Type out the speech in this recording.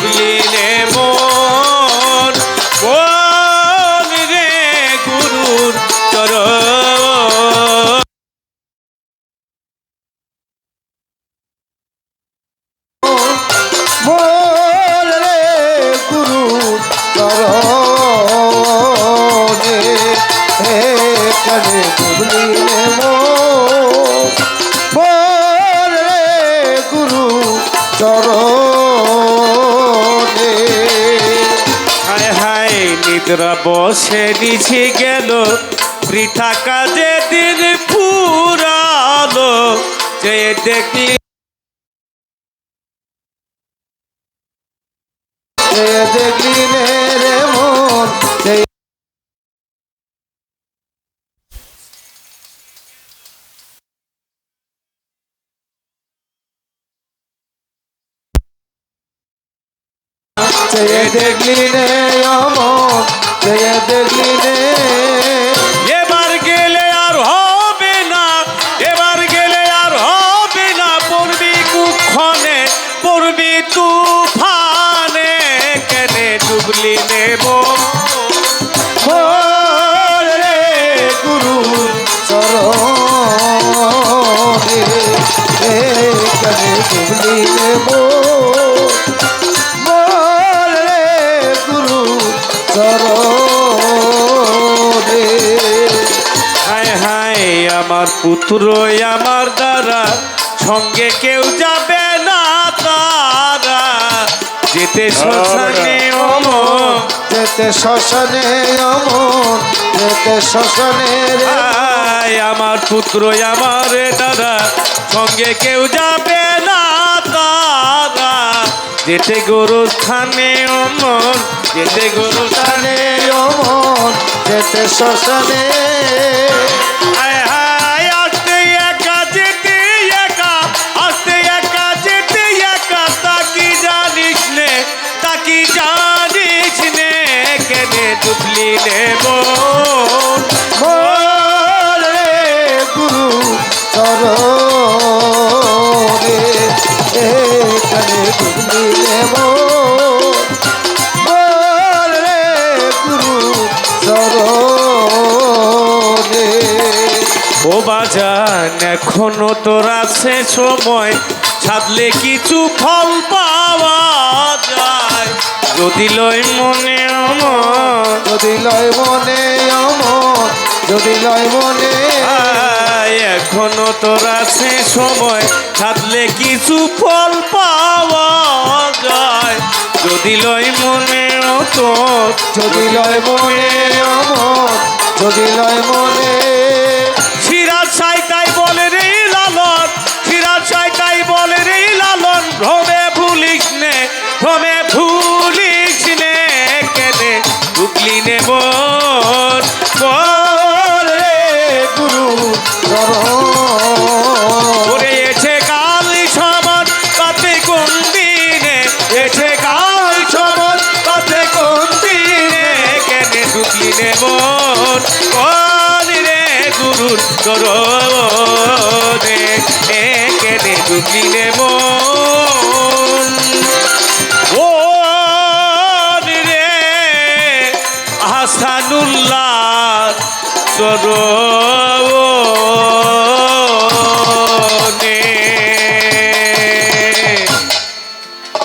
ডুবলি নে মন মন রে গুরুর চরণ মন রে গুরুর চরণে কানে ডুবলি নে মন রে গুরু চরণে। হায় হায় নিদ্রা বসে নিচে গেল বৃথা কাজে দিন ফুরালো যে দেখলি দেখলি রে মন দেখলি রে অমন দেখলি রে এবার গেলে আর হবে না এবার গেলে আর হবে না পড়বি কুক্ষণে পড়বি তুফানে কেনে ডুবলি নেব রে গুরু চরণে কানে ডুবলি নেব রে গুরু চরণে। হায় হায় আমার পুত্র আমার দ্বারা সঙ্গে কেউ যাবে না তারা যেতে শ্মশানে অমর যেতে শ্মশানে অমন যেতে শ্মশানে রে হায় আমার পুত্র আমার দ্বারা সঙ্গে কেউ যাবে না তারা যেতে গোরস্থানে অমর যেতে গোরস্থানে অমন যেতে শ্মশানে। হায় হায় আসতে একা যেতে একা আসতে একা যেতে একা তা কি জানিস নে তা কি জানিস নে কেনে ডুবলি নেব রে গুরু চরণে কানে ডুবলি নেব রে গুরু চরণে। ও বাজান এখনো তোর আছে সময় ছাদলে কিছু ফল পাওয়া যায় যদি লয় মনে অমর যদি লয় মনে অমন যদি লয় মনে আয়, এখনো তোর আছে সময় ছাদলে কিছু ফল পাওয়া যায় যদি লয় মনে তোর যদি লয় মনে অমন যদি লয় মনে সিরাজ সাই তাই বলে রে লালন সিরাজ সাই তাই বলে রে লালন ভ্রমে ভুলিস নে ভ্রমে ভুলিস নে কেনে ডুবলি নেব রে গুরু ওরে এছে কাল সমান কাতে কোন দিনে এছে কাল সমান কাতে কোন দিনে কেনে ডুবলি নেব রে গুরুর চরণে কেনে ডুবলি নেব ও রে আহসানুল্লাহ চরণ